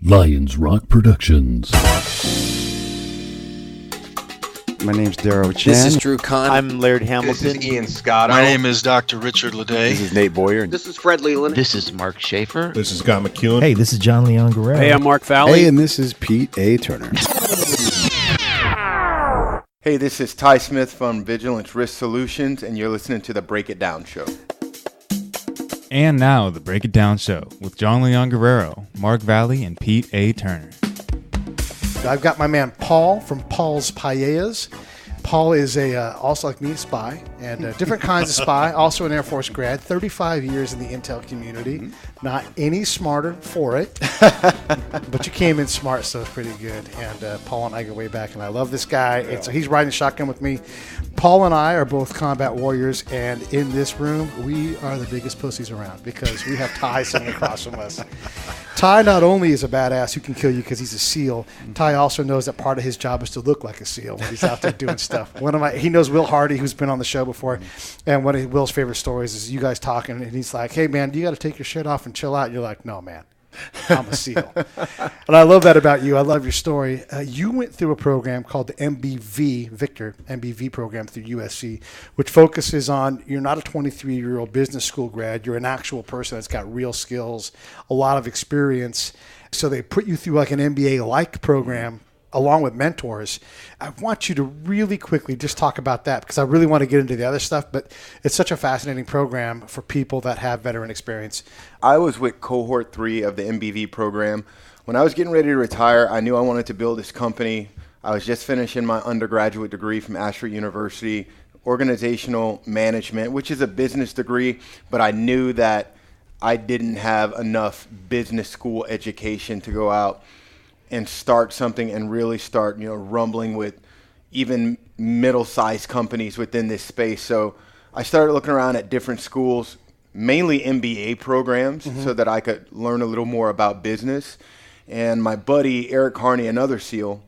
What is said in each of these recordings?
Lions Rock Productions. My name's Darrow Chan. This is Drew Kahn. I'm Laird Hamilton. This is Ian Scott. My name is Dr. Richard Leday. This is Nate Boyer. This is Fred Leland. This is Mark Schaefer. This is Scott McEwen. Hey, this is John Leon Guerrero. Hey, I'm Mark Valley. Hey, and this is Pete A. Turner. Hey, this is Ty Smith from Vigilance Risk Solutions, and you're listening to the Break It Down Show. And now, the Break It Down Show with John Leon Guerrero, Mark Valley, and Pete A. Turner. I've got my man Paul from Paul's Paellas. Paul is also like me, a spy, and different kinds of spy, also an Air Force grad, 35 years in the intel community, not any smarter for it, but you came in smart, so it's pretty good. And Paul and I go way back, and I love this guy. And so he's riding shotgun with me. Paul and I are both combat warriors, and in this room, we are the biggest pussies around because we have Ty sitting across from us. Ty not only is a badass who can kill you because he's a SEAL, Ty also knows that part of his job is to look like a SEAL when he's out there doing stuff. He knows Will Hardy, who's been on the show before, and one of Will's favorite stories is you guys talking, and he's like, "Hey man, you got to take your shirt off and chill out." And you're like, "No man, I'm a SEAL." And I love that about you. I love your story. You went through a program called the MBV program through USC, which focuses on, you're not a 23-year-old business school grad. You're an actual person that's got real skills, a lot of experience. So they put you through like an MBA-like program along with mentors. I want you to really quickly just talk about that because I really want to get into the other stuff, but it's such a fascinating program for people that have veteran experience. I was with cohort 3 of the MBV program. When I was getting ready to retire, I knew I wanted to build this company. I was just finishing my undergraduate degree from Ashford University, organizational management, which is a business degree, but I knew that I didn't have enough business school education to go out and start something and really start, rumbling with even middle-sized companies within this space. So I started looking around at different schools, mainly MBA programs, so that I could learn a little more about business. And my buddy, Eric Harney, another SEAL,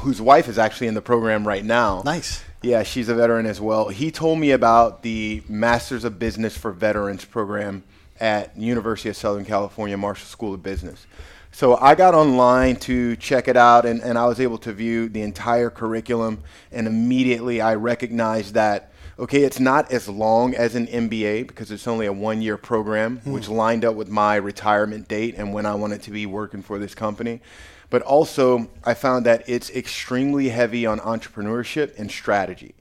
whose wife is actually in the program right now. Nice. Yeah, she's a veteran as well. He told me about the Masters of Business for Veterans program at University of Southern California Marshall School of Business. So I got online to check it out, and I was able to view the entire curriculum, and immediately I recognized that, okay, it's not as long as an MBA because it's only a 1-year program, which lined up with my retirement date and when I wanted to be working for this company. But also, I found that it's extremely heavy on entrepreneurship and strategy,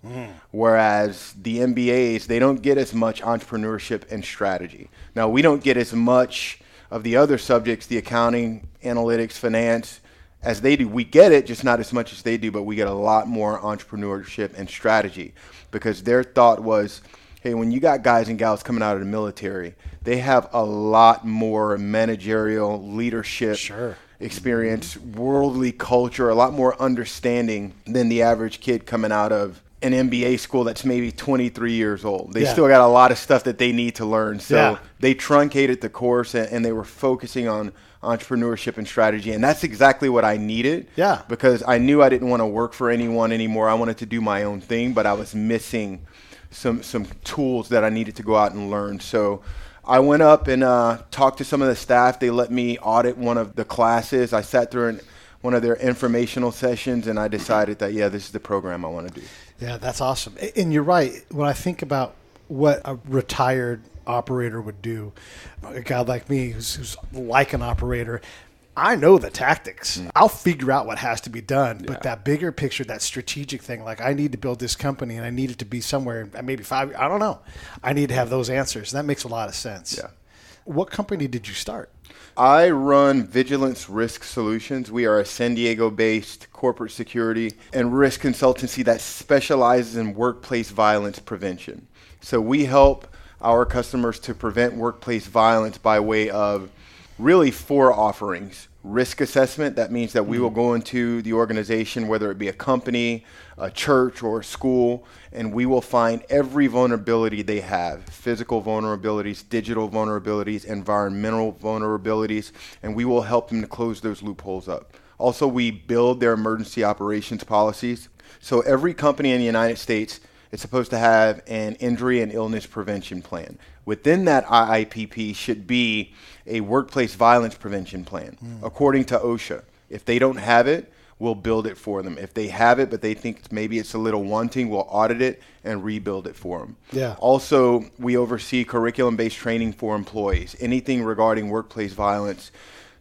whereas the MBAs, they don't get as much entrepreneurship and strategy. Now, we don't get as much of the other subjects, the accounting, analytics, finance, as they do. We get it, just not as much as they do, but we get a lot more entrepreneurship and strategy because their thought was, hey, when you got guys and gals coming out of the military, they have a lot more managerial leadership experience, worldly culture, a lot more understanding than the average kid coming out of an MBA school that's maybe 23 years old. They still got a lot of stuff that they need to learn. So they truncated the course and they were focusing on entrepreneurship and strategy. And that's exactly what I needed. Yeah. Because I knew I didn't want to work for anyone anymore. I wanted to do my own thing, but I was missing some tools that I needed to go out and learn. So I went up and talked to some of the staff. They let me audit one of the classes. I sat through one of their informational sessions, and I decided that, this is the program I want to do. Yeah, that's awesome. And you're right. When I think about what a retired operator would do, a guy like me who's like an operator, I know the tactics. I'll figure out what has to be done. But that bigger picture, that strategic thing, like I need to build this company and I need it to be somewhere, maybe 5, I don't know. I need to have those answers. That makes a lot of sense. Yeah. What company did you start? I run Vigilance Risk Solutions. We are a San Diego-based corporate security and risk consultancy that specializes in workplace violence prevention. So we help our customers to prevent workplace violence by way of really 4 offerings. Risk assessment, that means that we will go into the organization, whether it be a company, a church, or a school, and we will find every vulnerability they have, physical vulnerabilities, digital vulnerabilities, environmental vulnerabilities, and we will help them to close those loopholes up. Also, we build their emergency operations policies. So every company in the United States It's supposed to have an injury and illness prevention plan. Within that IIPP should be a workplace violence prevention plan, according to OSHA. If they don't have it, we'll build it for them. If they have it, but they think maybe it's a little wanting, we'll audit it and rebuild it for them. Yeah. Also, we oversee curriculum-based training for employees, anything regarding workplace violence.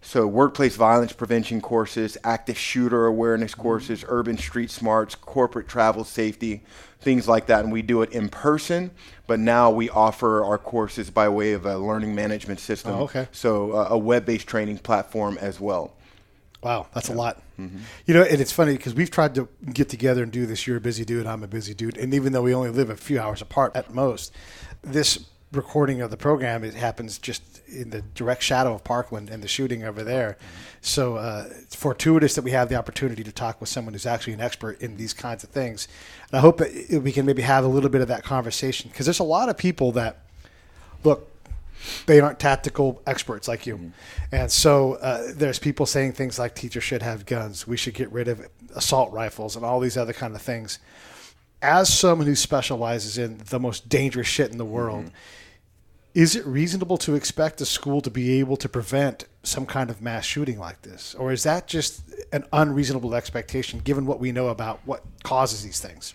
So workplace violence prevention courses, active shooter awareness courses, urban street smarts, corporate travel safety, things like that. And we do it in person, but now we offer our courses by way of a learning management system. Oh, okay. So a web-based training platform as well. Wow, that's a lot. You know, and it's funny because we've tried to get together and do this. You're a busy dude, I'm a busy dude. And even though we only live a few hours apart at most, this recording of the program, it happens just in the direct shadow of Parkland and the shooting over there. So it's fortuitous that we have the opportunity to talk with someone who's actually an expert in these kinds of things. And I hope that we can maybe have a little bit of that conversation because there's a lot of people that, look, they aren't tactical experts like you. And so there's people saying things like teachers should have guns. We should get rid of assault rifles and all these other kind of things. As someone who specializes in the most dangerous shit in the world, is it reasonable to expect a school to be able to prevent some kind of mass shooting like this? Or is that just an unreasonable expectation given what we know about what causes these things?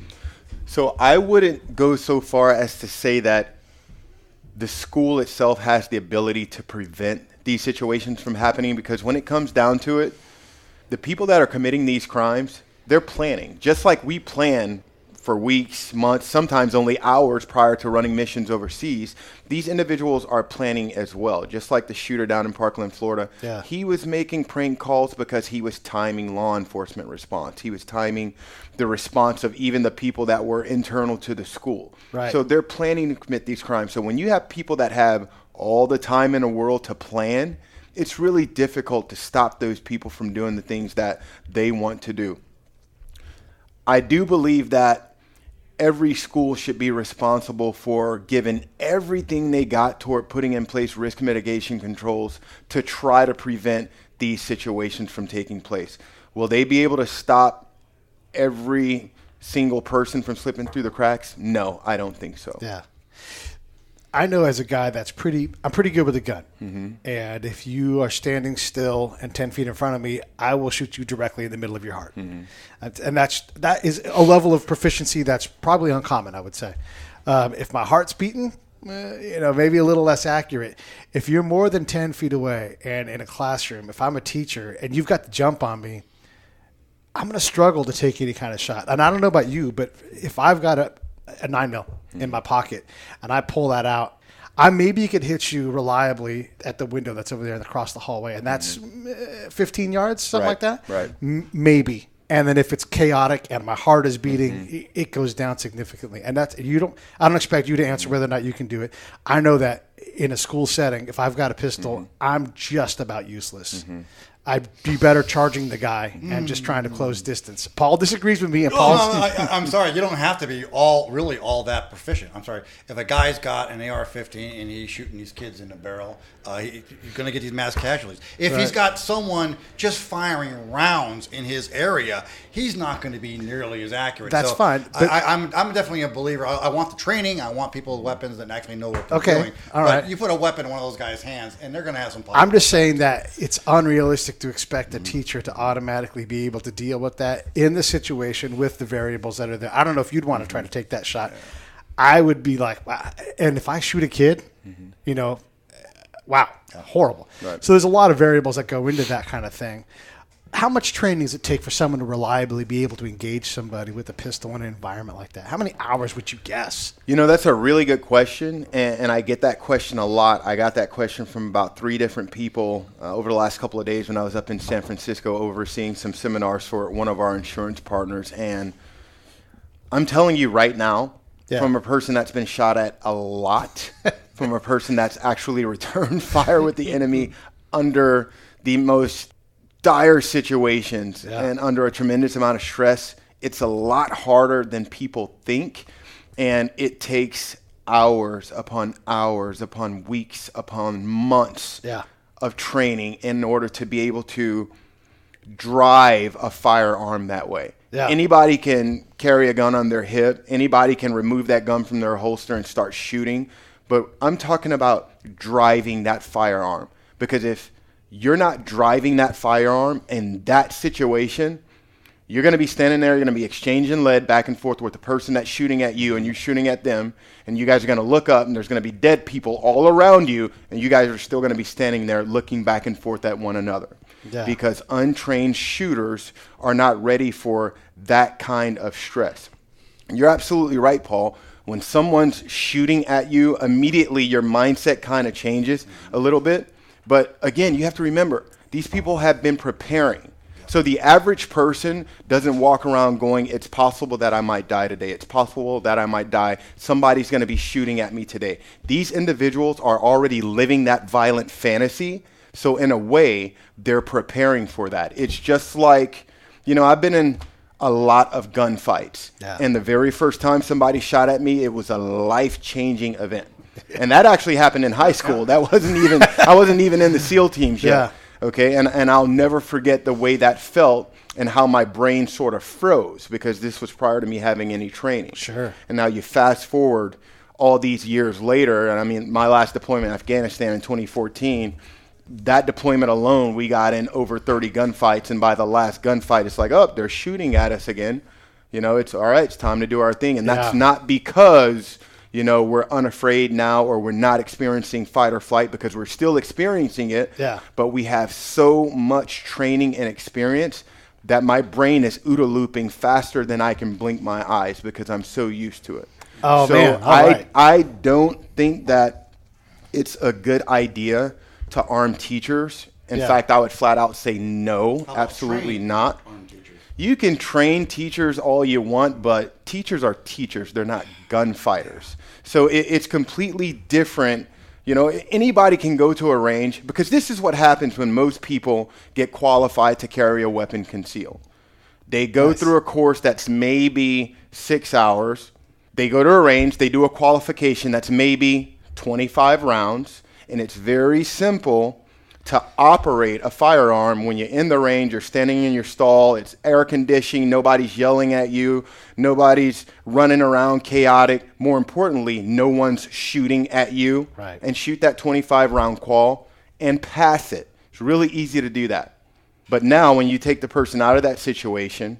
So I wouldn't go so far as to say that the school itself has the ability to prevent these situations from happening, because when it comes down to it, the people that are committing these crimes, they're planning. Just like we plan for weeks, months, sometimes only hours prior to running missions overseas, these individuals are planning as well. Just like the shooter down in Parkland, Florida. Yeah. He was making prank calls because he was timing law enforcement response. He was timing the response of even the people that were internal to the school. Right. So they're planning to commit these crimes. So when you have people that have all the time in the world to plan, it's really difficult to stop those people from doing the things that they want to do. I do believe that every school should be responsible for giving everything they got toward putting in place risk mitigation controls to try to prevent these situations from taking place. Will they be able to stop every single person from slipping through the cracks? No, I don't think so. Yeah. I know as a guy I'm pretty good with a gun. And if you are standing still and 10 feet in front of me, I will shoot you directly in the middle of your heart. And that is a level of proficiency that's probably uncommon, I would say. If my heart's beating, maybe a little less accurate. If you're more than 10 feet away and in a classroom, if I'm a teacher and you've got the jump on me, I'm going to struggle to take any kind of shot. And I don't know about you, but if I've got a 9mm in my pocket and I pull that out, I maybe could hit you reliably at the window that's over there and across the hallway, and that's 15 yards, something like that. Right. Maybe. And then if it's chaotic and my heart is beating, it goes down significantly. And I don't expect you to answer whether or not you can do it. I know that in a school setting, if I've got a pistol, I'm just about useless. I'd be better charging the guy and just trying to close distance. Paul disagrees with me. And I'm sorry. You don't have to be all that proficient. I'm sorry. If a guy's got an AR-15 and he's shooting these kids in the barrel, you're going to get these mass casualties. If he's got someone just firing rounds in his area, he's not going to be nearly as accurate. That's fine. I'm definitely a believer. I want the training. I want people with weapons that actually know what they're doing. All right. But you put a weapon in one of those guys' hands, and they're going to have some problems. I'm just saying that it's unrealistic to expect a teacher to automatically be able to deal with that in the situation with the variables that are there. I don't know if you'd want to try to take that shot. I would be like, wow. And if I shoot a kid, wow, horrible. Right. So there's a lot of variables that go into that kind of thing. How much training does it take for someone to reliably be able to engage somebody with a pistol in an environment like that? How many hours would you guess? That's a really good question, and I get that question a lot. I got that question from about 3 different people over the last couple of days when I was up in San Francisco overseeing some seminars for one of our insurance partners. And I'm telling you right now, from a person that's been shot at a lot, from a person that's actually returned fire with the enemy under the most dire situations and under a tremendous amount of stress, it's a lot harder than people think, and it takes hours upon weeks upon months of training in order to be able to drive a firearm that way. Yeah. Anybody can carry a gun on their hip. Anybody can remove that gun from their holster and start shooting. But I'm talking about driving that firearm. Because if you're not driving that firearm in that situation, you're going to be standing there, you're going to be exchanging lead back and forth with the person that's shooting at you, and you're shooting at them, and you guys are going to look up, and there's going to be dead people all around you, and you guys are still going to be standing there looking back and forth at one another. Yeah. Because untrained shooters are not ready for that kind of stress. And you're absolutely right, Paul. When someone's shooting at you, immediately your mindset kind of changes a little bit. But again, you have to remember, these people have been preparing. So the average person doesn't walk around going, it's possible that I might die today. It's possible that I might die. Somebody's going to be shooting at me today. These individuals are already living that violent fantasy. So in a way, they're preparing for that. It's just like, I've been in a lot of gunfights. Yeah. And the very first time somebody shot at me, it was a life-changing event. And that actually happened in high school. I wasn't even in the SEAL teams yet. Yeah. Okay, and I'll never forget the way that felt and how my brain sort of froze, because this was prior to me having any training. Sure. And now you fast forward all these years later, and I mean, my last deployment in Afghanistan in 2014, that deployment alone, we got in over 30 gunfights, and by the last gunfight, it's like, oh, they're shooting at us again. It's all right, it's time to do our thing. And that's not because we're unafraid now, or we're not experiencing fight or flight, because we're still experiencing it. Yeah. But we have so much training and experience that my brain is OODA looping faster than I can blink my eyes, because I'm so used to it. Oh, so man. All right. I don't think that it's a good idea to arm teachers. In fact, I would flat out say no, absolutely not. You can train teachers all you want, but teachers are teachers. They're not gunfighters. So it's completely different. Anybody can go to a range, because this is what happens when most people get qualified to carry a weapon concealed. They go through a course that's maybe 6 hours. They go to a range. They do a qualification that's maybe 25 rounds, and it's very simple to operate a firearm when you're in the range, you're standing in your stall, it's air conditioning, nobody's yelling at you, nobody's running around chaotic. More importantly, no one's shooting at you. Right. And shoot that 25-round qual and pass it. It's really easy to do that. But now when you take the person out of that situation,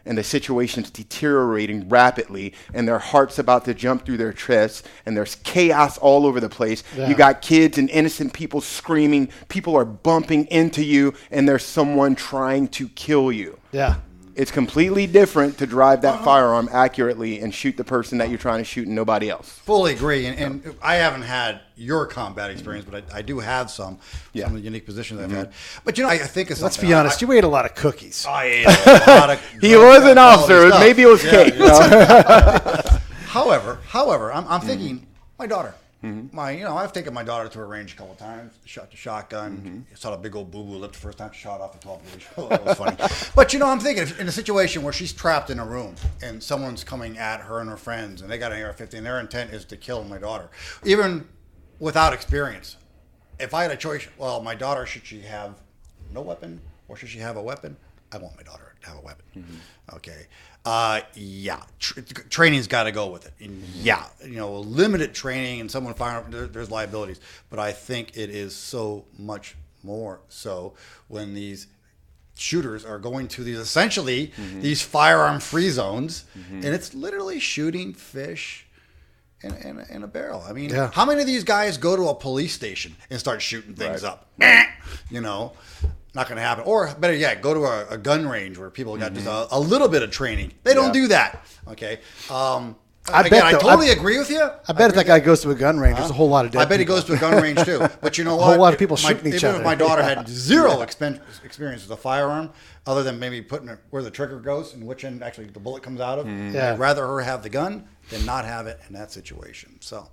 and the situation's deteriorating rapidly, and their heart's about to jump through their chest, and there's chaos all over the place. Yeah. You got kids and innocent people screaming, people are bumping into you, and there's someone trying to kill you. Yeah. It's completely different to drive that firearm accurately and shoot the person that you're trying to shoot and nobody else. Fully agree. And I haven't had your combat experience, but I do have some of the unique positions I've had. But, I think it's Let's be honest. You ate a lot of cookies. I ate a lot of He was an officer. stuff. Maybe it was cake. However, I'm thinking, my daughter. I've taken my daughter to a range a couple of times, shot the shotgun, saw a big old boo-boo lip the first time she shot off the 12 gauge. That was funny. But, I'm thinking in a situation where she's trapped in a room and someone's coming at her and her friends and they got an AR-15, their intent is to kill my daughter, even without experience. If I had a choice, well, my daughter, should she have no weapon or should she have a weapon? I want my daughter to have a weapon. Okay. Training's got to go with it. And limited training and someone firing, there's liabilities. But I think it is so much more so when these shooters are going to these essentially these firearm free zones, and it's literally shooting fish in a barrel. I mean, how many of these guys go to a police station and start shooting things up? Not going to happen. Or better yet, go to a gun range where people got just a little bit of training. They don't do that. Okay. I totally agree with you. I bet if that guy goes to a gun range, there's a whole lot of dead I bet people. he goes to a gun range too. But you know what? A whole lot of people shooting each even other. if my daughter had zero experience with a firearm, other than maybe putting it where the trigger goes and which end actually the bullet comes out of, I'd rather her have the gun than not have it in that situation. So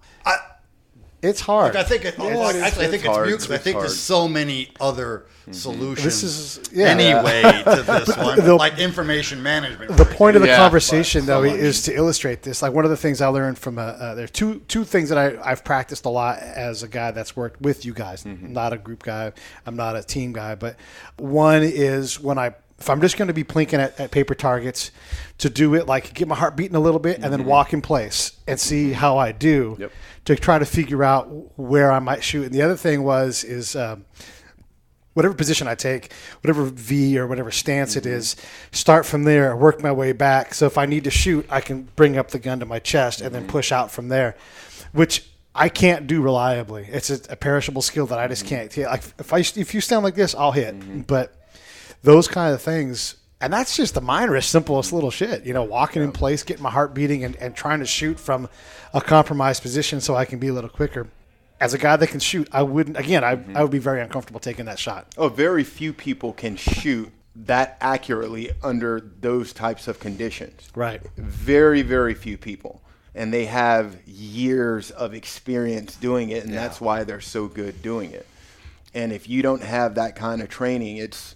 it's hard. I think it's mute because I think there's so many other solutions. This is anyway to this one, like information management. The point of the conversation, though, is to illustrate this. Like one of the things I learned from there are two things that I've practiced a lot as a guy that's worked with you guys. I'm not a group guy. I'm not a team guy. But one is when I if I'm just going to be plinking at paper targets, to do it like get my heart beating a little bit and then walk in place and see how I do to try to figure out where I might shoot. And the other thing is whatever position I take, whatever V or whatever stance it is, start from there, work my way back. So if I need to shoot, I can bring up the gun to my chest and then push out from there, which I can't do reliably. It's a perishable skill that I just can't. Like if you stand like this, I'll hit. But those kind of things, and that's just the minorest, simplest little shit. Walking in place, getting my heart beating, and trying to shoot from a compromised position so I can be a little quicker. As a guy that can shoot, I wouldn't. Again, I would be very uncomfortable taking that shot. Oh, very few people can shoot that accurately under those types of conditions. Right. Very, very few people. And they have years of experience doing it, and that's why they're so good doing it. And if you don't have that kind of training, it's,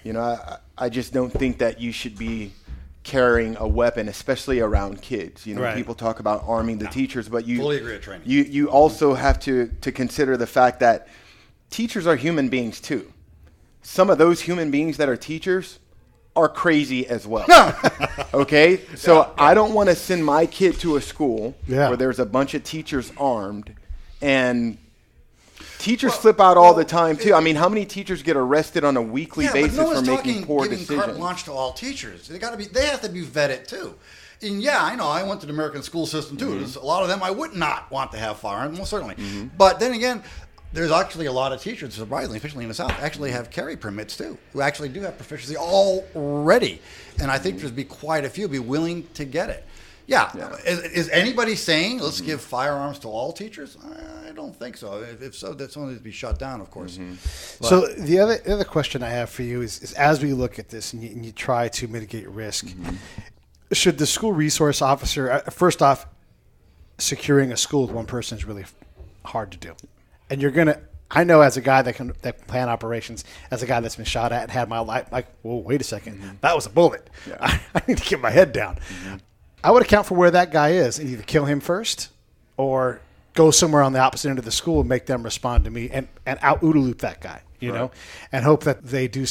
I just don't think that you should be carrying a weapon, especially around kids. People talk about arming the teachers, but you fully agree with training. You also have to consider the fact that teachers are human beings too. Some of those human beings that are teachers are crazy as well. Okay? So I don't want to send my kid to a school where there's a bunch of teachers armed, and teachers flip out all the time too. I mean, how many teachers get arrested on a weekly basis for making poor decisions? Giving carte blanche to all teachers. They have to be vetted too. And I know I went to the American school system too. There's a lot of them I would not want to have firearms, most certainly. But then again, there's actually a lot of teachers, surprisingly, especially in the South, actually have carry permits too, who actually do have proficiency already. And I think there's be quite a few be willing to get it. Is anybody saying let's give firearms to all teachers? I don't think so. If so, that's only to be shut down, of course. So the other question I have for you is as we look at this and you try to mitigate risk, should the school resource officer, first off, securing a school with one person is really hard to do. And you're going to, I know as a guy that can plan operations, as a guy that's been shot at and had my life, like, whoa, wait a second, that was a bullet. I need to get my head down. I would account for where that guy is and either kill him first or go somewhere on the opposite end of the school and make them respond to me and out-OODA loop that guy, and hope that they do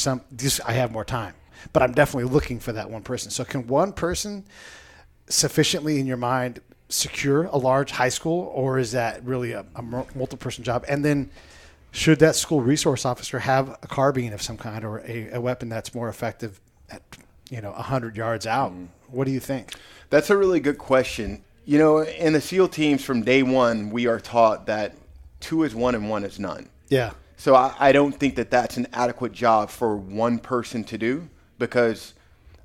I have more time. But I'm definitely looking for that one person. So can one person sufficiently in your mind secure a large high school, or is that really a multi-person job? And then should that school resource officer have a carbine of some kind or a weapon that's more effective at 100 yards out? What do you think? That's a really good question. In the SEAL teams from day one, we are taught that 2 is 1 and 1 is none. Yeah. So I don't think that that's an adequate job for one person to do, because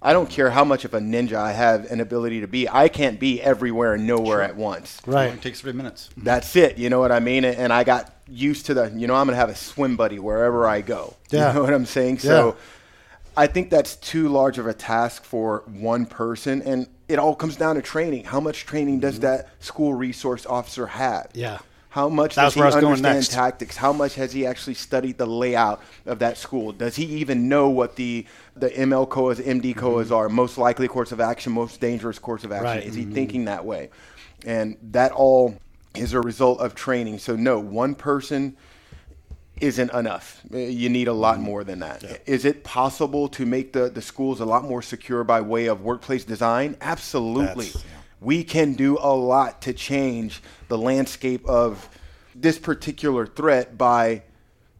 I don't care how much of a ninja I have an ability to be. I can't be everywhere and nowhere at once. Right. It takes 3 minutes. That's it. You know what I mean? And I got used to I'm going to have a swim buddy wherever I go. Yeah. You know what I'm saying? Yeah. So I think that's too large of a task for one person. And it all comes down to training. How much training does that school resource officer have? Yeah. How much does he understand tactics? How much has he actually studied the layout of that school? Does he even know what the ML COAs, MD COAs are? Most likely course of action, most dangerous course of action. Right. Is he thinking that way? And that all is a result of training. So no, one person isn't enough. You need a lot more than that. Yeah. Is it possible to make the schools a lot more secure by way of workplace design? Absolutely. We can do a lot to change the landscape of this particular threat by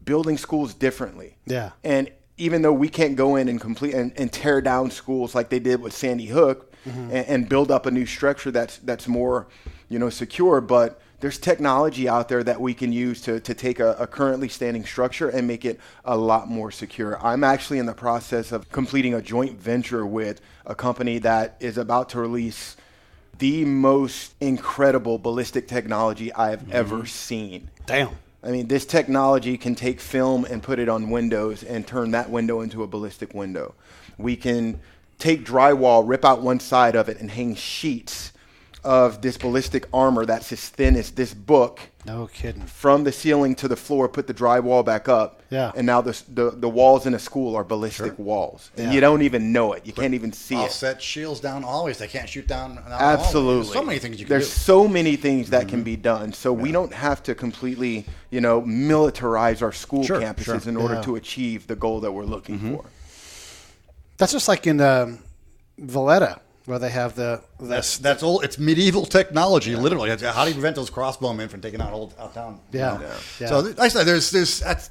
building schools differently. Yeah. And even though we can't go in and complete and tear down schools like they did with Sandy Hook and build up a new structure that's more, secure, but there's technology out there that we can use to take a currently standing structure and make it a lot more secure. I'm actually in the process of completing a joint venture with a company that is about to release the most incredible ballistic technology I've ever seen. Damn. I mean, this technology can take film and put it on windows and turn that window into a ballistic window. We can take drywall, rip out one side of it, and hang sheets of this ballistic armor that's as thin as this book. No kidding. From the ceiling to the floor, put the drywall back up. Yeah. And now the walls in a school are ballistic walls. And you don't even know it. You can't even see it. I'll set shields down always. They can't shoot down. Absolutely. There's so many things you can There's do. so many things that can be done. So we don't have to completely, militarize our school campuses in order to achieve the goal that we're looking for. That's just like in Valletta, where they have That's old. It's medieval technology, literally. How do you prevent those crossbowmen from taking out out town? Yeah. Yeah. So I said,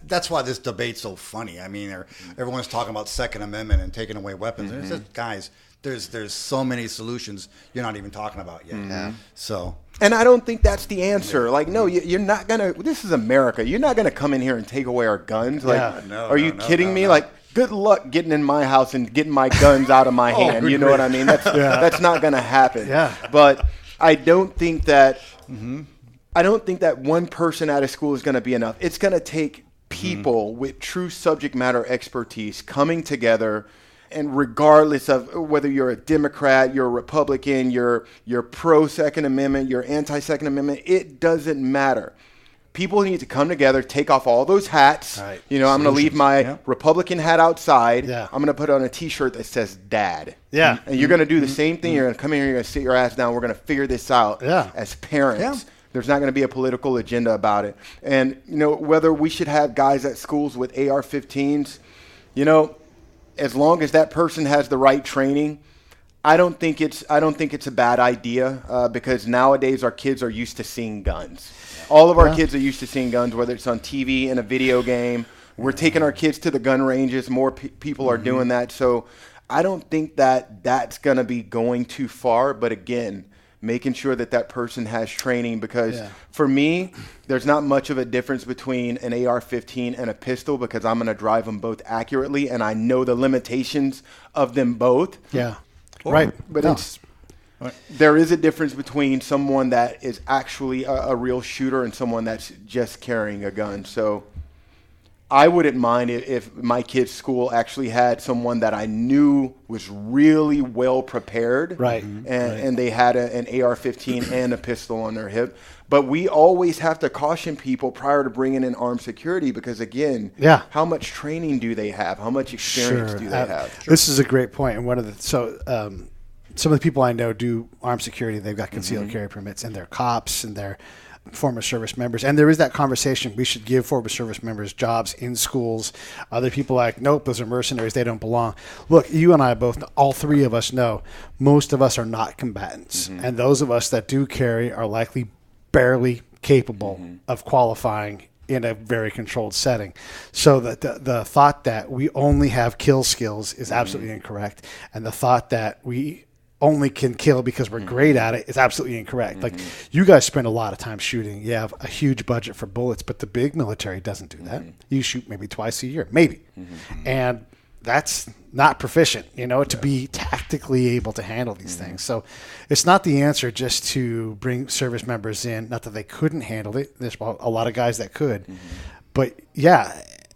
that's why this debate's so funny. I mean, everyone's talking about Second Amendment and taking away weapons. And it's just, guys, there's so many solutions you're not even talking about yet. So. And I don't think that's the answer. Like, no, you're not gonna. This is America. You're not gonna come in here and take away our guns. Like, are you kidding me? Like, good luck getting in my house and getting my guns out of my hand. You know what I mean? That's not gonna happen. Yeah. But I don't think that. I don't think that one person at a school is gonna be enough. It's gonna take people with true subject matter expertise coming together. And regardless of whether you're a Democrat, you're a Republican, you're pro-Second Amendment, you're anti-Second Amendment, it doesn't matter. People need to come together, take off all those hats. Right. You know, I'm going to leave my Republican hat outside. Yeah. I'm going to put on a T-shirt that says Dad. Yeah. And you're going to do the same thing. You're going to come here, you're going to sit your ass down. We're going to figure this out as parents. Yeah. There's not going to be a political agenda about it. And, you know, whether we should have guys at schools with AR-15s, you know, as long as that person has the right training, I don't think it's a bad idea because nowadays our kids are used to seeing guns. All of our kids are used to seeing guns, whether it's on TV, in a video game. We're taking our kids to the gun ranges. More people are doing that. So I don't think that that's going to be going too far. But again, making sure that that person has training because for me, there's not much of a difference between an AR-15 and a pistol because I'm going to drive them both accurately and I know the limitations of them both. Yeah. Right. But there is a difference between someone that is actually a real shooter and someone that's just carrying a gun. So I wouldn't mind if my kid's school actually had someone that I knew was really well prepared. Right. And they had an AR-15 and a pistol on their hip. But we always have to caution people prior to bringing in armed security because, again, how much training do they have? How much experience do they have? This is a great point. And some of the people I know do armed security. They've got concealed carry permits, and they're cops, and they're former service members. And there is that conversation. We should give former service members jobs in schools. Other people are like, nope, those are mercenaries. They don't belong. Look, you and I both, all three of us know, most of us are not combatants. And those of us that do carry are likely barely capable of qualifying in a very controlled setting. So the thought that we only have kill skills is absolutely incorrect. And the thought that we only can kill because we're great at it is absolutely incorrect. Like, you guys spend a lot of time shooting. You have a huge budget for bullets, but the big military doesn't do that. You shoot maybe twice a year, maybe. And that's not proficient, to be tactically able to handle these things. So it's not the answer just to bring service members in. Not that they couldn't handle it. There's a lot of guys that could. But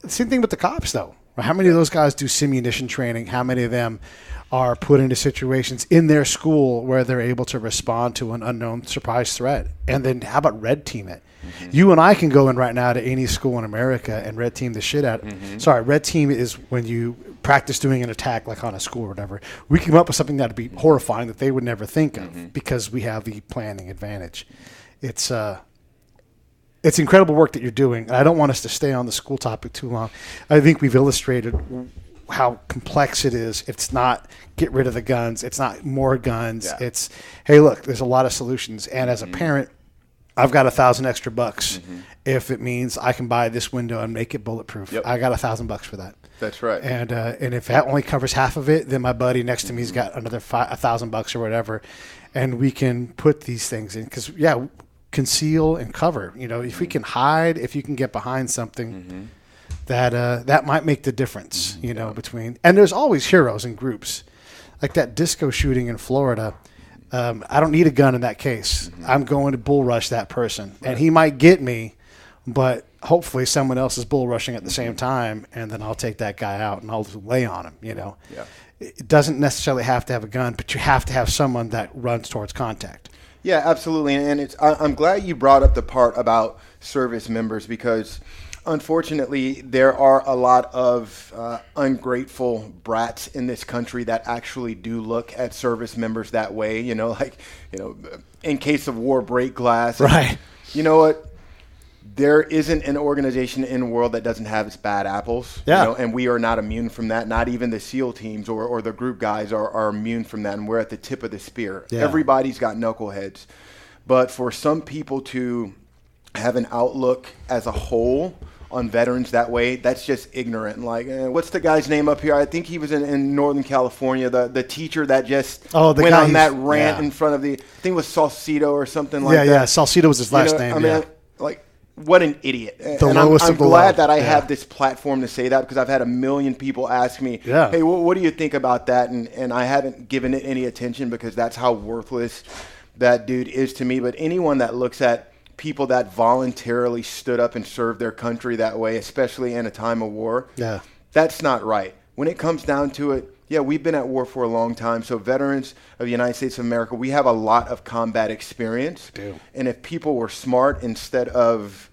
same thing with the cops, though. How many of those guys do simunition training? How many of them are put into situations in their school where they're able to respond to an unknown surprise threat? And then how about red team it? You and I can go in right now to any school in America and red team the shit out. Sorry, red team is when you practice doing an attack like on a school or whatever. We come up with something that would be horrifying that they would never think of because we have the planning advantage. It's incredible work that you're doing. And I don't want us to stay on the school topic too long. I think we've illustrated how complex it is. It's not get rid of the guns. It's not more guns. It's, hey, look, there's a lot of solutions. And as a parent, I've got $1,000 extra bucks if it means I can buy this window and make it bulletproof. I got $1,000 for that. That's right. And if that only covers half of it, then my buddy next to me's got another $1,000 or whatever, and we can put these things in because conceal and cover. If we can hide, if you can get behind something, that might make the difference. Between, and there's always heroes in groups, like that disco shooting in Florida. I don't need a gun in that case. I'm going to bull rush that person, and he might get me, but hopefully someone else is bull rushing at the same time, and then I'll take that guy out and I'll lay on him. It doesn't necessarily have to have a gun, but you have to have someone that runs towards contact. Yeah, absolutely. And I'm glad you brought up the part about service members because unfortunately, there are a lot of ungrateful brats in this country that actually do look at service members that way. In case of war, break glass. Right. You know what? there isn't an organization in the world that doesn't have its bad apples. Yeah. And we are not immune from that. Not even the SEAL teams or the group guys are immune from that. And we're at the tip of the spear. Yeah. Everybody's got knuckleheads. But for some people to have an outlook as a whole on veterans that way, that's just ignorant. Like, what's the guy's name up here? I think he was in Northern California, the teacher that just went on that rant in front of I think it was Salcido or something like that. Yeah, Salcido was his last name. I mean, like, what an idiot. I'm glad that I have this platform to say that, because I've had a million people ask me, hey, what do you think about that? And I haven't given it any attention because that's how worthless that dude is to me. But anyone that looks at people that voluntarily stood up and served their country that way, especially in a time of war, that's not right. When it comes down to it, we've been at war for a long time. So veterans of the United States of America, we have a lot of combat experience. We do. And if people were smart, instead of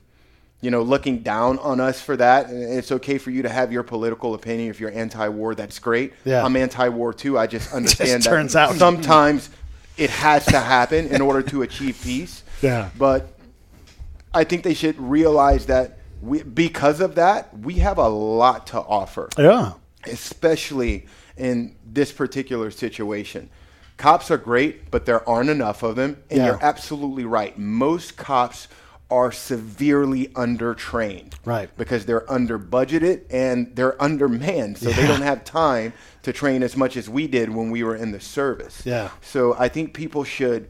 looking down on us for that, it's okay for you to have your political opinion. If you're anti-war, that's great. I'm anti-war too. I just understand that turns out sometimes it has to happen in order to achieve peace. But I think they should realize that because of that, we have a lot to offer. Especially in this particular situation. Cops are great, but there aren't enough of them. And you're absolutely right. Most cops are severely undertrained. Because they're under budgeted and they're undermanned. So they don't have time to train as much as we did when we were in the service. So I think people should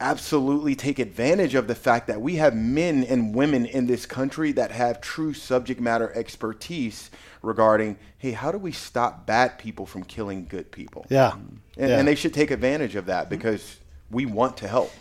absolutely take advantage of the fact that we have men and women in this country that have true subject matter expertise regarding, hey, how do we stop bad people from killing good people? And they should take advantage of that because we want to help.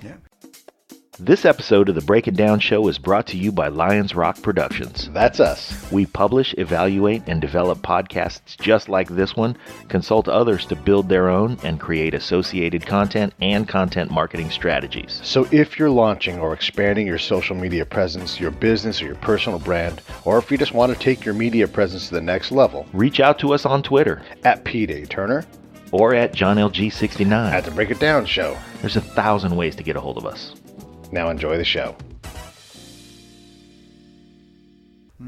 This episode of the Break It Down Show is brought to you by Lions Rock Productions. That's us. We publish, evaluate, and develop podcasts just like this one, consult others to build their own, and create associated content and content marketing strategies. So if you're launching or expanding your social media presence, your business or your personal brand, or if you just want to take your media presence to the next level, reach out to us on Twitter at Pete A. Turner or at JohnLG69 at the Break It Down Show. There's 1,000 ways to get a hold of us. Now enjoy the show.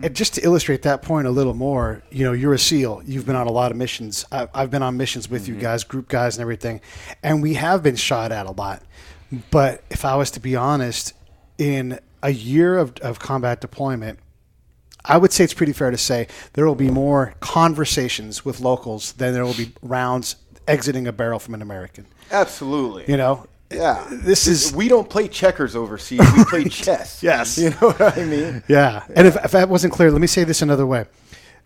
And just to illustrate that point a little more, you're a SEAL. You've been on a lot of missions. I've been on missions with you guys, group guys and everything. And we have been shot at a lot. But if I was to be honest, in a year of combat deployment, I would say it's pretty fair to say there will be more conversations with locals than there will be rounds exiting a barrel from an American. Absolutely. We don't play checkers overseas. We play chess. You know what I mean? And if that wasn't clear, let me say this another way.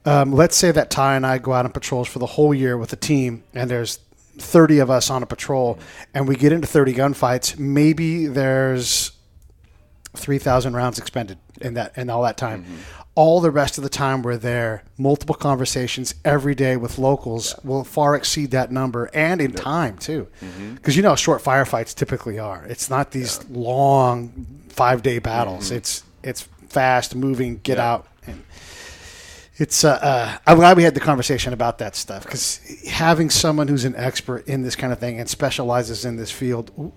Let's say that Ty and I go out on patrols for the whole year with a team, and there's 30 of us on a patrol, and we get into 30 gunfights. Maybe there's 3,000 rounds expended in all that time. All the rest of the time we're there, multiple conversations every day with locals will far exceed that number, and in time too. Because how short firefights typically are. It's not these long 5-day battles. It's fast moving, get out. And it's I'm glad we had the conversation about that stuff, because having someone who's an expert in this kind of thing and specializes in this field,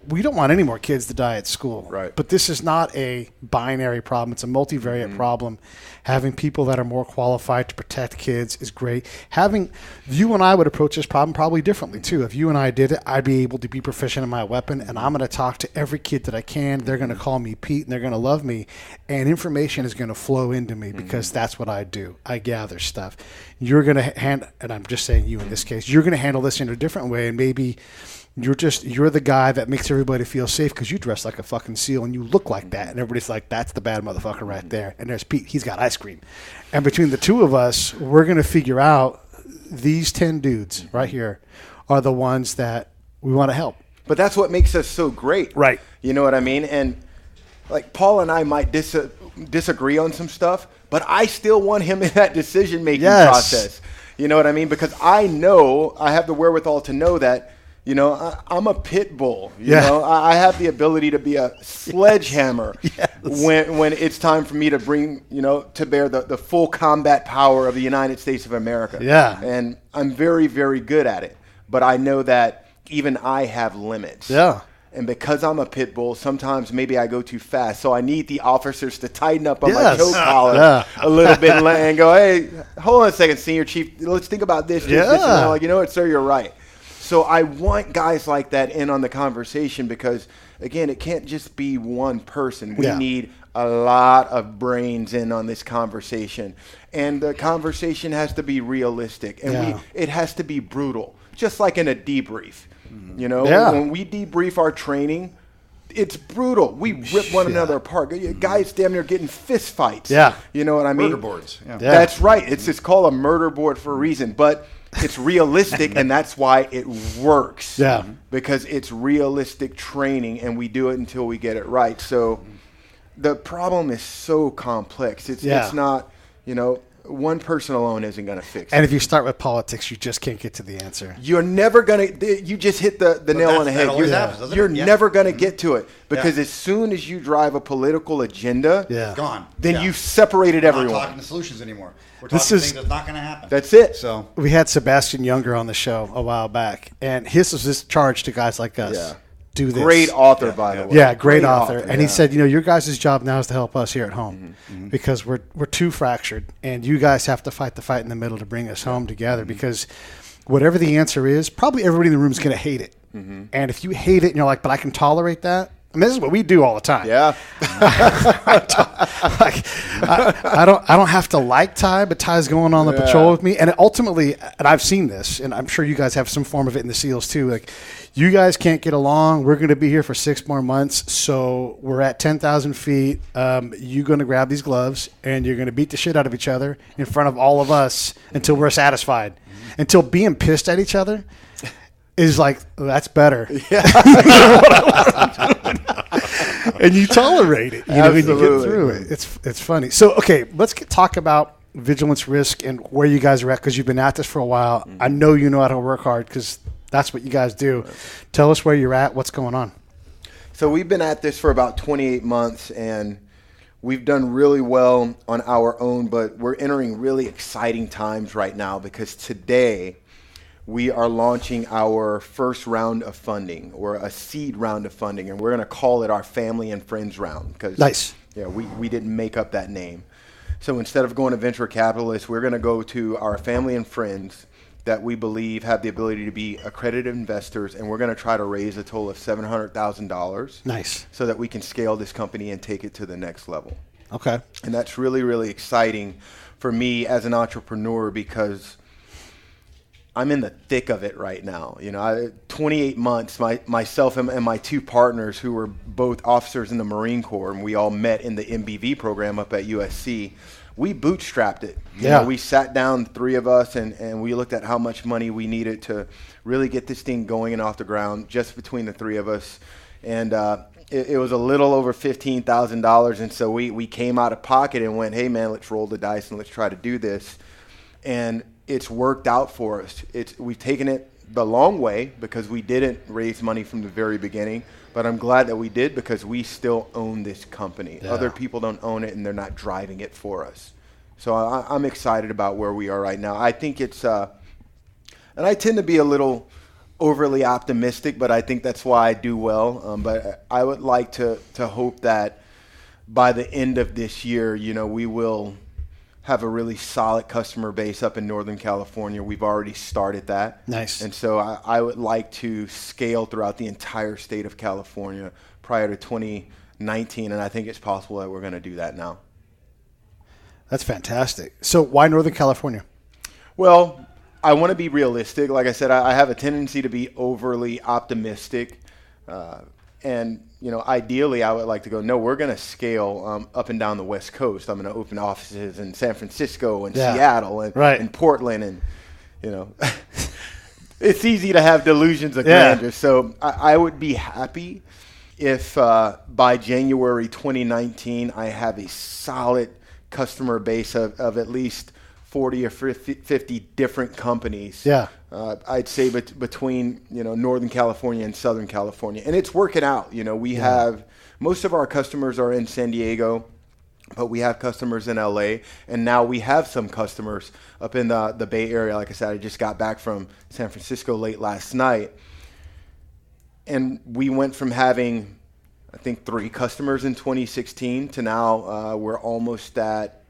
we don't want any more kids to die at school. But this is not a binary problem. It's a multivariate problem. Having people that are more qualified to protect kids is great. Having you and I would approach this problem probably differently too. If you and I did it, I'd be able to be proficient in my weapon, and I'm going to talk to every kid that I can. They're going to call me Pete, and they're going to love me, and information is going to flow into me because that's what I do. I gather stuff. You're going to and I'm just saying you in this case, you're going to handle this in a different way, and maybe you're the guy that makes everybody feel safe because you dress like a fucking SEAL and you look like that, and everybody's like, that's the bad motherfucker right there. And there's Pete, he's got ice cream. And between the two of us, we're going to figure out these 10 dudes right here are the ones that we want to help. But that's what makes us so great. You know what I mean? And like Paul and I might disagree on some stuff, but I still want him in that decision-making process. You know what I mean? Because I know, I have the wherewithal to know that, I'm a pit bull. You know, I have the ability to be a sledgehammer when it's time for me to bring, to bear the full combat power of the United States of America. And I'm very, very good at it. But I know that even I have limits. And because I'm a pit bull, sometimes maybe I go too fast. So I need the officers to tighten up on my coat collar a little bit and go, hey, hold on a second, Senior Chief. Let's think about this. This. And I'm like, you know what, sir, you're right. So I want guys like that in on the conversation because, again, it can't just be one person. We need a lot of brains in on this conversation. And the conversation has to be realistic. And it has to be brutal, just like in a debrief. You know, when we debrief our training, it's brutal. We rip one another apart. Guys damn near getting fist fights. Yeah. You know what I mean? Murder boards. Yeah. That's right. It's called a murder board for a reason. But it's realistic, and that's why it works. Yeah. Because it's realistic training, and we do it until we get it right. So the problem is so complex. It's not, you know, one person alone isn't going to fix it. And if you start with politics, you just can't get to the answer. You're never going to – you just hit the nail on the head. You're never going to get to it because as soon as you drive a political agenda, gone. Then you've separated everyone. We're not talking the solutions anymore. We're talking things that's not going to happen. That's it. So we had Sebastian Younger on the show a while back, and his was this charge to guys like us. Yeah. Do this. Great author, by the way. Yeah, great author. And he said, you know, your guys' job now is to help us here at home because we're too fractured, and you guys have to fight the fight in the middle to bring us home together because whatever the answer is, probably everybody in the room is going to hate it. And if you hate it and you're like, but I can tolerate that, I mean, this is what we do all the time. Yeah. I don't have to like Ty, but Ty's going on the patrol with me. And ultimately, and I've seen this, and I'm sure you guys have some form of it in the SEALs too. Like, you guys can't get along. We're going to be here for 6 more months. So we're at 10,000 feet. You're going to grab these gloves, and you're going to beat the shit out of each other in front of all of us until we're satisfied. Until being pissed at each other is like, that's better. Yeah. And you tolerate it. You know, and you get through it. It's funny. So, okay, let's talk about Vigilance Risk and where you guys are at because you've been at this for a while. I know you know how to work hard because that's what you guys do. Right. Tell us where you're at. What's going on? So we've been at this for about 28 months, and we've done really well on our own, but we're entering really exciting times right now because today we are launching our first round of funding, or a seed round of funding, and we're going to call it our Family and Friends round. Nice. Yeah, we didn't make up that name. So instead of going to venture capitalists, we're going to go to our family and friends that we believe have the ability to be accredited investors, and we're going to try to raise a total of $700,000. Nice. So that we can scale this company and take it to the next level. Okay. And that's really, really exciting for me as an entrepreneur because I'm in the thick of it right now. You know, 28 months, myself and my 2 partners who were both officers in the Marine Corps, and we all met in the MBV program up at USC. We bootstrapped it. You know, we sat down, 3 of us, and we looked at how much money we needed to really get this thing going and off the ground just between the 3 of us. And it was a little over $15,000. And so we came out of pocket and went, hey, man, let's roll the dice and let's try to do this. And it's worked out for us. We've taken it the long way because we didn't raise money from the very beginning. But I'm glad that we did because we still own this company. Yeah. Other people don't own it, and they're not driving it for us. So I'm excited about where we are right now. I think it's and I tend to be a little overly optimistic, but I think that's why I do well. But I would like to hope that by the end of this year, you know, we will have a really solid customer base up in Northern California. We've already started that. Nice. And so I would like to scale throughout the entire state of California prior to 2019, and I think it's possible that we're going to do that now. That's fantastic. So why Northern California? Well, I want to be realistic. Like I said, I have a tendency to be overly optimistic. And, you know, ideally I would like to go, no, we're going to scale up and down the West Coast. I'm going to open offices in San Francisco and Seattle and Portland. And, you know, it's easy to have delusions of grandeur. So I would be happy if by January 2019 I have a solid customer base of at least 40 or 50 different companies. Yeah. I'd say between, you know, Northern California and Southern California. And it's working out. You know, we have most of our customers are in San Diego, but we have customers in LA. And now we have some customers up in the Bay Area. Like I said, I just got back from San Francisco late last night. And we went from having, I think, 3 customers in 2016 to now we're almost at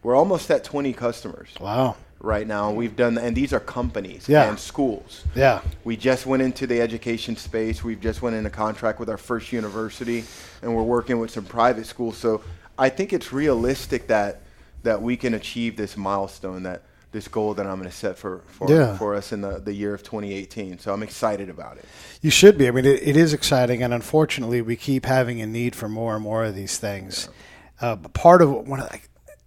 20 customers. Wow. Right now, we've done, and these are companies Yeah. and schools. Yeah. We just went into the education space. We've just went into contract with our first university, and we're working with some private schools. So I think it's realistic that we can achieve this milestone, this goal that I'm going to set for us in the year of 2018. So I'm excited about it. You should be. I mean, it is exciting, and unfortunately, we keep having a need for more and more of these things. But part of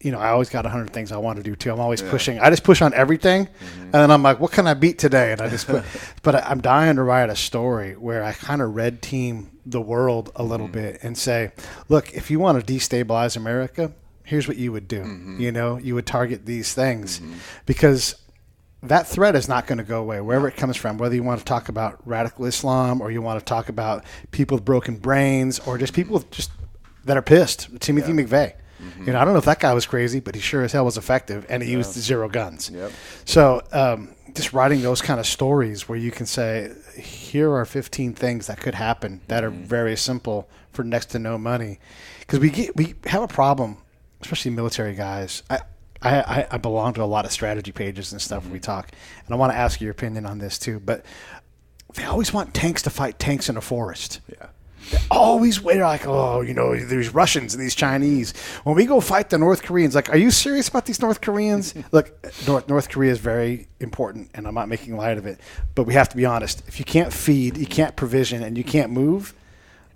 I always got 100 things I want to do too. I'm always pushing. I just push on everything, and then I'm like, what can I beat today? And I just put. But I'm dying to write a story where I kind of red team the world a little bit and say, look, if you want to destabilize America, here's what you would do. You would target these things because that threat is not going to go away wherever it comes from, whether you want to talk about radical Islam or you want to talk about people with broken brains or just people that are pissed. Timothy McVeigh. I don't know if that guy was crazy, but he sure as hell was effective, and he used 0 guns. Yep. So just writing those kind of stories where you can say, here are 15 things that could happen that are very simple for next to no money. Because we have a problem, especially military guys. I belong to a lot of strategy pages and stuff where we talk, and I want to ask your opinion on this too. But they always want tanks to fight tanks in a forest. Yeah. They always wait like, there's Russians and these Chinese. When we go fight the North Koreans, like, are you serious about these North Koreans? Look, North Korea is very important, and I'm not making light of it. But we have to be honest. If you can't feed, you can't provision, and you can't move,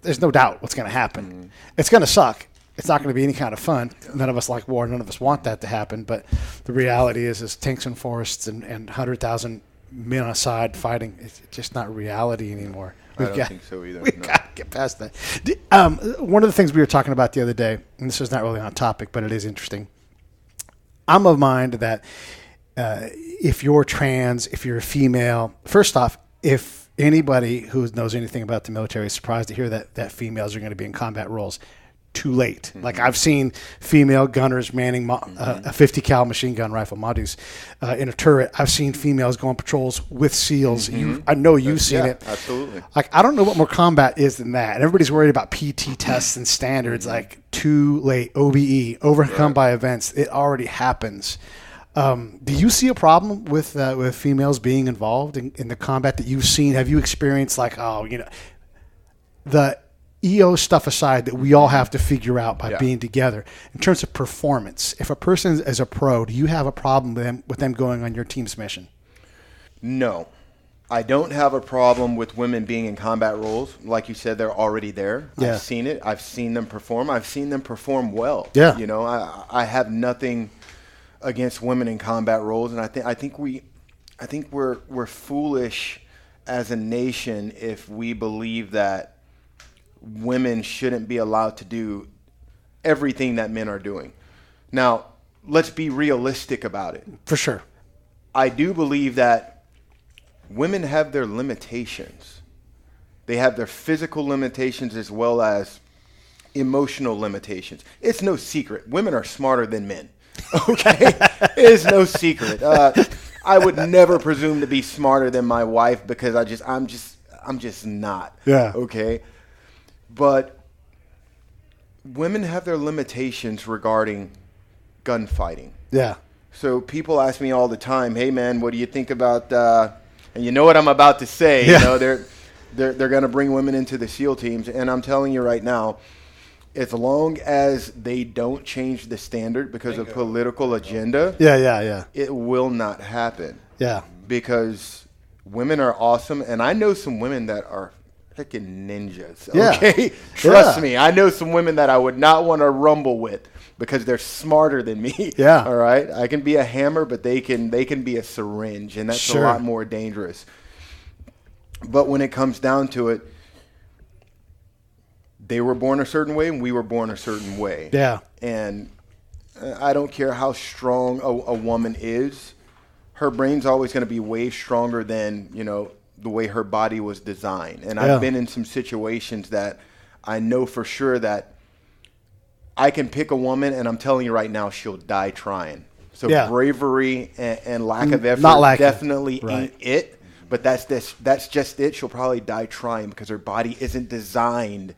there's no doubt what's going to happen. It's going to suck. It's not going to be any kind of fun. None of us like war. None of us want that to happen. But the reality is tanks and forests and 100,000 men on a side fighting, it's just not reality anymore. I don't think so either. We've got to get past that. One of the things we were talking about the other day, and this is not really on topic, but it is interesting. I'm of mind that if you're trans, if you're a female, first off, if anybody who knows anything about the military is surprised to hear that females are going to be in combat roles, too late. Like I've seen female gunners manning a 50 cal machine gun rifle, Madus, in a turret. I've seen females go on patrols with SEALs. I know you've seen it. Absolutely. Like I don't know what more combat is than that. And everybody's worried about PT tests and standards. Like too late. OBE, overcome by events. It already happens. Do you see a problem with females being involved in the combat that you've seen? Have you experienced the EO stuff aside that we all have to figure out by being together in terms of performance? If a person is a pro, do you have a problem with them going on your team's mission? No, I don't have a problem with women being in combat roles. Like you said, they're already there. Yeah. I've seen it. I've seen them perform. I've seen them perform well. Yeah. I have nothing against women in combat roles, and I think we're foolish as a nation if we believe that women shouldn't be allowed to do everything that men are doing. Now, let's be realistic about it. For sure. I do believe that women have their limitations. They have their physical limitations as well as emotional limitations. It's no secret. Women are smarter than men. Okay? It is no secret. I would never presume to be smarter than my wife because I'm just not. Yeah. Okay? But women have their limitations regarding gunfighting. Yeah. So people ask me all the time, "Hey man, what do you think about?" And you know what I'm about to say. Yeah. They're going to bring women into the SEAL teams, and I'm telling you right now, as long as they don't change the standard because of political agenda, it will not happen. Yeah. Because women are awesome, and I know some women that are freaking ninjas. Yeah. Okay, trust me, I know some women that I would not want to rumble with because they're smarter than me. Yeah. All right. I can be a hammer, but they can be a syringe, and that's a lot more dangerous. But when it comes down to it, they were born a certain way, and we were born a certain way. Yeah. And I don't care how strong a woman is, her brain's always going to be way stronger than, the way her body was designed. And I've been in some situations that I know for sure that I can pick a woman, and I'm telling you right now, she'll die trying. So bravery and lack of effort definitely ain't it. But that's just it. She'll probably die trying because her body isn't designed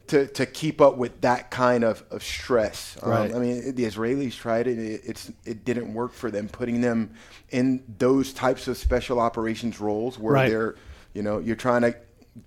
to keep up with that kind of stress. Right. I mean, the Israelis tried it. It didn't work for them, putting them in those types of special operations roles where they're, you're trying to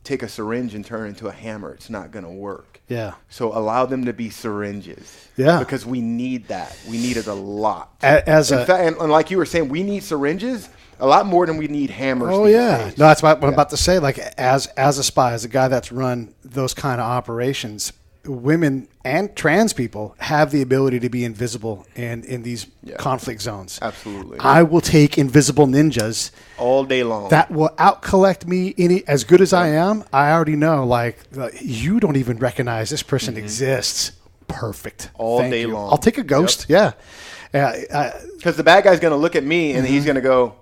take a syringe and turn it into a hammer. It's not going to work. Yeah. So allow them to be syringes. Yeah. Because we need that. We need it a lot. And like you were saying, we need syringes a lot more than we need hammers. Oh, yeah. Days. No, that's what I'm about to say. Like, as a spy, as a guy that's run those kind of operations, women and trans people have the ability to be invisible in these conflict zones. Absolutely. I will take invisible ninjas all day long. That will out-collect me as good as I am. I already know, like, you don't even recognize this person exists. Perfect. All Thank day you. long. I'll take a ghost. Yeah. Because the bad guy's going to look at me and he's going to go,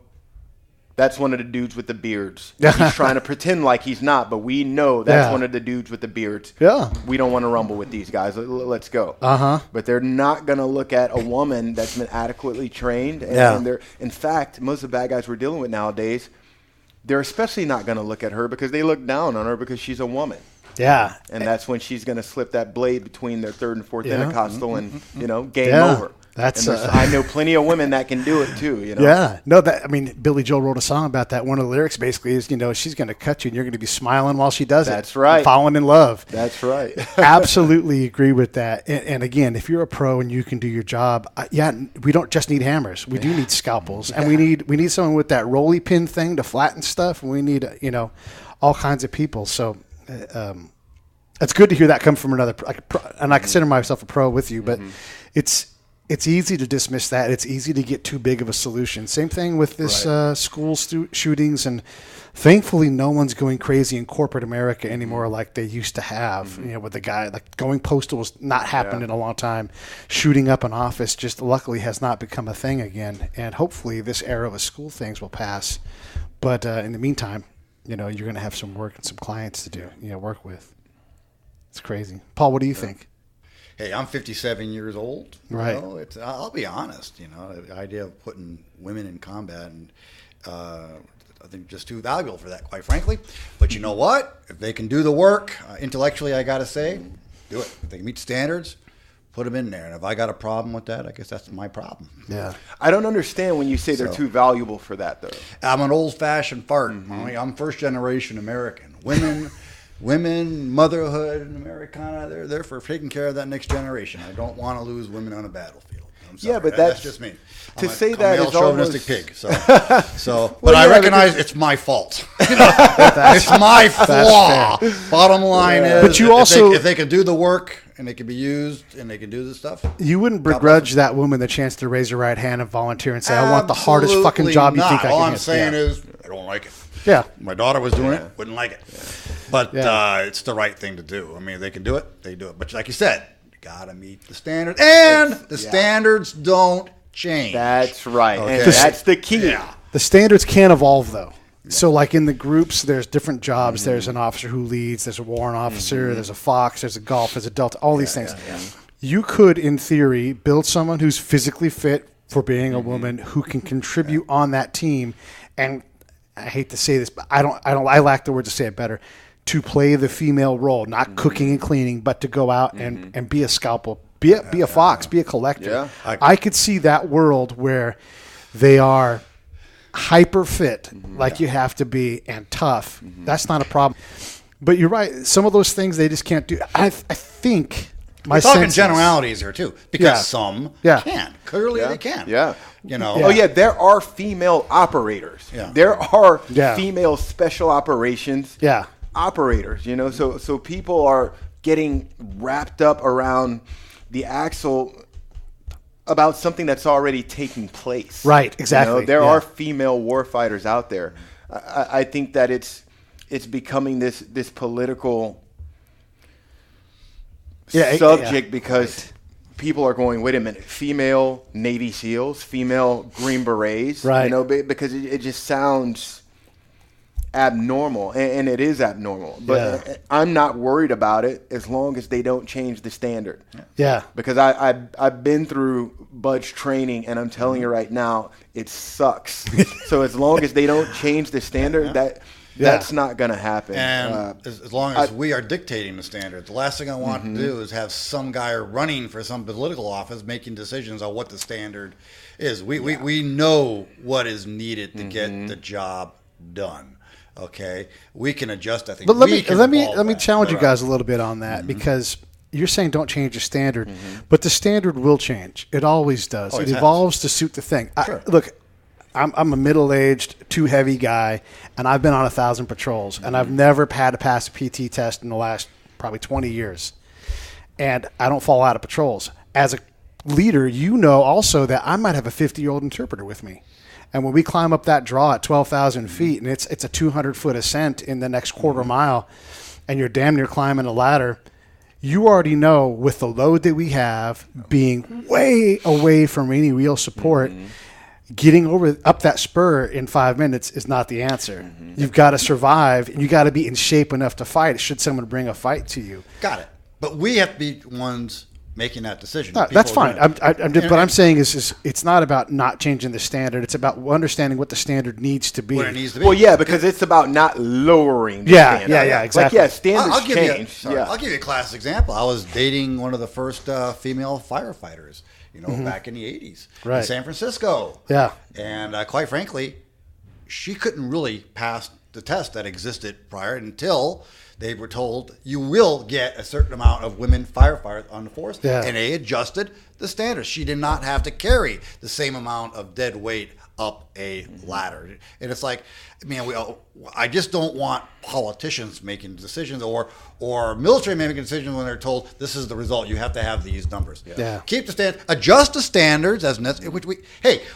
that's one of the dudes with the beards. He's trying to pretend like he's not, but we know that's one of the dudes with the beards. Yeah. We don't want to rumble with these guys. Let's go. Uh-huh. But they're not going to look at a woman that's been adequately trained. And they're, in fact, most of the bad guys we're dealing with nowadays, they're especially not going to look at her because they look down on her because she's a woman. Yeah. And that's when she's going to slip that blade between their third and fourth intercostal and, game over. I know plenty of women that can do it too. Yeah, no, Billy Joel wrote a song about that. One of the lyrics basically is, she's going to cut you, and you're going to be smiling while she does it. That's right. Falling in love. That's right. Absolutely agree with that. And again, if you're a pro and you can do your job, we don't just need hammers. We do need scalpels, and we need someone with that roly pin thing to flatten stuff. And we need all kinds of people. So. It's good to hear that come from another, and I consider myself a pro with you, but it's easy to dismiss that. It's easy to get too big of a solution. Same thing with this school shootings, and thankfully no one's going crazy in corporate America anymore like they used to have. With the guy, like going postal has not happened in a long time. Shooting up an office just luckily has not become a thing again, and hopefully this era of school things will pass. But in the meantime, you're going to have some work and some clients to do, work with. It's crazy. Paul, what do you think? Hey, I'm 57 years old. Right. I'll be honest. The idea of putting women in combat, and I think just too valuable for that, quite frankly. But you know what? If they can do the work intellectually, I got to say, do it. If they can meet standards, put them in there. And if I got a problem with that, I guess that's my problem. Yeah. I don't understand when you say they're too valuable for that, though. I'm an old-fashioned fart. I'm first-generation American. Women, motherhood, and Americana, they're there for taking care of that next generation. I don't want to lose women on a battlefield. I'm sorry. Yeah, but that's just me. To I'm say a that male is chauvinistic almost... pig. But I recognize it's my fault. It's my flaw. Bottom line is, but you if they can do the work and they can be used and they can do the stuff, you wouldn't begrudge that woman the chance to raise her right hand and volunteer and say, "I want the hardest fucking job you think I can." All hit. I'm saying is, I don't like it. Yeah. My daughter was doing it, wouldn't like it. But it's the right thing to do. I mean, they can do it, they do it. But like you said, you got to meet the standards. And the standards don't change. That's right. Okay. And that's the key. Yeah. The standards can evolve, though. So, like in the groups, there's different jobs. There's an officer who leads. There's a warrant officer. There's a Fox. There's a Golf. There's a Delta. All these things. You could, in theory, build someone who's physically fit for being a woman who can contribute on that team. And I hate to say this, but I lack the word to say it better. To play the female role, not cooking and cleaning, but to go out and be a scalpel, be a fox, be a collector. Yeah. I could see that world where they are hyper fit, like you have to be, and tough. That's not a problem. But you're right. Some of those things they just can't do. I think my We're talking sense is- generalities here too, because some can. Clearly, they can. Yeah. Oh yeah, there are female operators. Yeah. There are Yeah. female special operations operators, so people are getting wrapped up around the axle about something that's already taking place. Right, exactly. There are female warfighters out there. I think that it's becoming this political subject because people are going, wait a minute, female Navy SEALs, female Green Berets, right? Because it just sounds abnormal, and it is abnormal. But I'm not worried about it as long as they don't change the standard. Yeah. Because I've been through budge training, and I'm telling you right now, it sucks. So as long as they don't change the standard, that's not going to happen. And as long as we are dictating the standard, the last thing I want to do is have some guy running for some political office making decisions on what the standard is. We know what is needed to get the job done. Okay, we can adjust. I think. But let me challenge you guys a little bit on that because you're saying don't change the standard, but the standard will change. It always does. It evolves to suit the thing. Sure. Look, I'm a middle-aged, too heavy guy, and I've been on 1,000 patrols, and I've never had to pass a PT test in the last probably 20 years, and I don't fall out of patrols. As a leader, you know also that I might have a 50-year-old interpreter with me. And when we climb up that draw at 12,000 feet, and it's a 200-foot ascent in the next quarter mile, and you're damn near climbing a ladder, you already know with the load that we have, being way away from any real support, getting up that spur in 5 minutes is not the answer. You've got to survive, and you got to be in shape enough to fight should someone bring a fight to you. Got it. But we have to be ones making that decision. No, that's fine. What I'm saying is it's not about not changing the standard. It's about understanding what the standard needs to be. What it needs to be. Well, yeah, because it's about not lowering the standard. Yeah, exactly. Like, standards change. I'll give you a classic example. I was dating one of the first female firefighters, back in the 80s in San Francisco. Yeah. And quite frankly, she couldn't really pass the test that existed prior until they were told you will get a certain amount of women firefighters on the force, and they adjusted the standards. She did not have to carry the same amount of dead weight up a ladder. And it's like, man, I just don't want politicians making decisions or military making decisions when they're told this is the result. You have to have these numbers. Keep the standard, adjust the standards as necessary.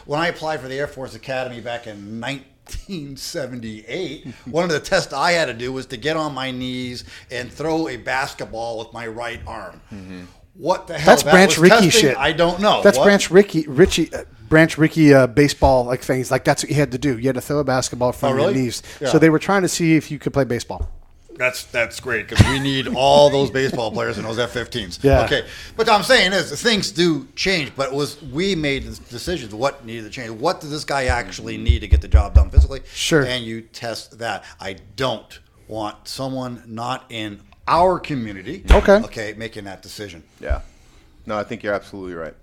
When I applied for the Air Force Academy back in 1978, one of the tests I had to do was to get on my knees and throw a basketball with my right arm. What the hell? That's Branch Rickey shit. I don't know. That's Branch Rickey baseball like things. Like that's what you had to do. You had to throw a basketball from your knees. Yeah. So they were trying to see if you could play baseball. That's great because we need all those baseball players and those F-15s. Yeah. Okay, but what I'm saying is things do change. But we made the decisions what needed to change. What does this guy actually need to get the job done physically? Sure. And you test that. I don't want someone not in our community. Okay, making that decision. Yeah. No, I think you're absolutely right.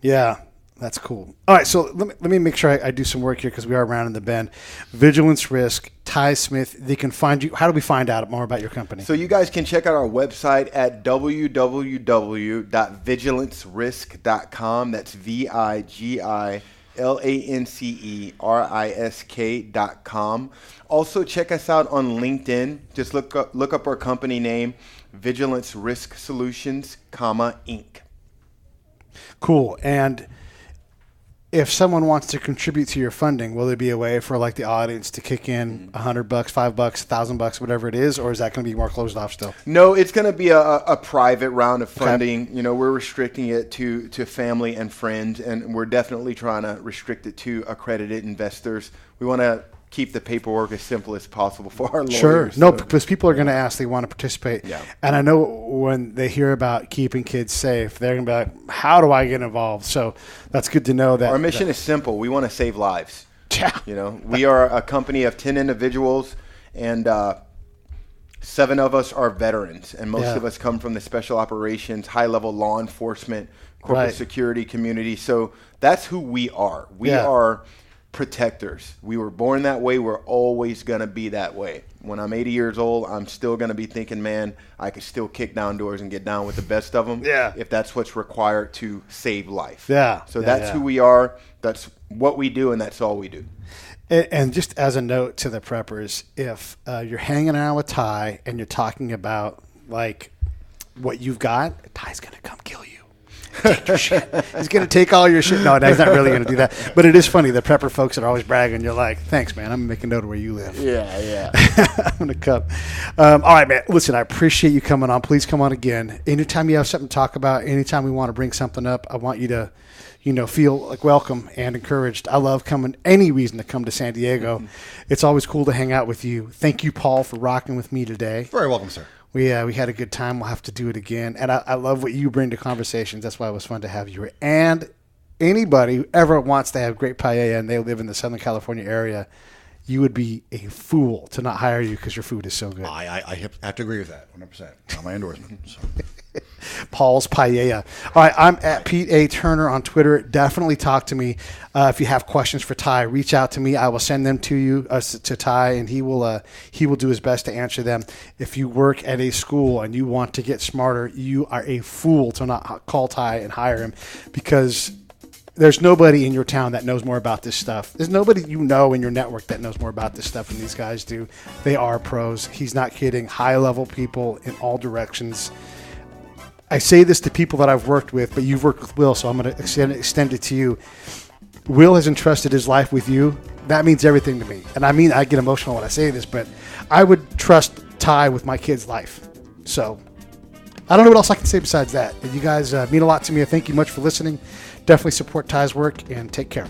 Yeah. That's cool. All right, so let me make sure I do some work here because we are rounding the bend. Vigilance Risk, Ty Smith. They can find you. How do we find out more about your company? So you guys can check out our website at www.vigilancerisk.com. That's VIGILANCERISK.com. Also check us out on LinkedIn. Just look up our company name, Vigilance Risk Solutions, Inc. Cool. And if someone wants to contribute to your funding, will there be a way for like the audience to kick in $100, $5, $1,000, whatever it is, or is that going to be more closed off still? No, it's going to be a private round of funding. Okay. We're restricting it to family and friends, and we're definitely trying to restrict it to accredited investors. We want to keep the paperwork as simple as possible for our lawyers. Sure. No, because people are going to ask, they want to participate. Yeah. And I know when they hear about keeping kids safe, they're going to be like, how do I get involved? So that's good to know that. Our mission is simple. We want to save lives. Yeah. We are a company of 10 individuals, and 7 of us are veterans, and most of us come from the special operations, high-level law enforcement, corporate security community. So that's who we are. We are protectors. We were born that way. We're always going to be that way. When I'm 80 years old, I'm still going to be thinking, man, I could still kick down doors and get down with the best of them if that's what's required to save life. So that's who we are. That's what we do, and that's all we do. And just as a note to the preppers, if you're hanging out with Ty and you're talking about like what you've got, Ty's going to come kill you. Take your shit. He's going to take all your shit. No, he's not really going to do that. But it is funny. The prepper folks are always bragging. You're like, thanks, man. I'm going to make a note of where you live. Yeah. I'm going to come. All right, man. Listen, I appreciate you coming on. Please come on again. Anytime you have something to talk about, anytime we want to bring something up, I want you to, feel like welcome and encouraged. I love coming, any reason to come to San Diego. It's always cool to hang out with you. Thank you, Paul, for rocking with me today. Very welcome, sir. We had a good time. We'll have to do it again. And I love what you bring to conversations. That's why it was fun to have you here. And anybody who ever wants to have great paella and they live in the Southern California area, you would be a fool to not hire you because your food is so good. I have to agree with that 100%. Not my endorsement. So. Paul's Paella. All right, I'm at Pete A. Turner on Twitter. Definitely talk to me. If you have questions for Ty, reach out to me. I will send them to you, to Ty, and he will do his best to answer them. If you work at a school and you want to get smarter, you are a fool to not call Ty and hire him, because there's nobody in your town that knows more about this stuff. There's nobody in your network that knows more about this stuff than these guys do. They are pros. He's not kidding. High-level people in all directions. I say this to people that I've worked with, but you've worked with Will, so I'm going to extend it to you. Will has entrusted his life with you. That means everything to me. And I get emotional when I say this, but I would trust Ty with my kid's life. So I don't know what else I can say besides that. And you guys mean a lot to me. Thank you much for listening. Definitely support Ty's work, and take care.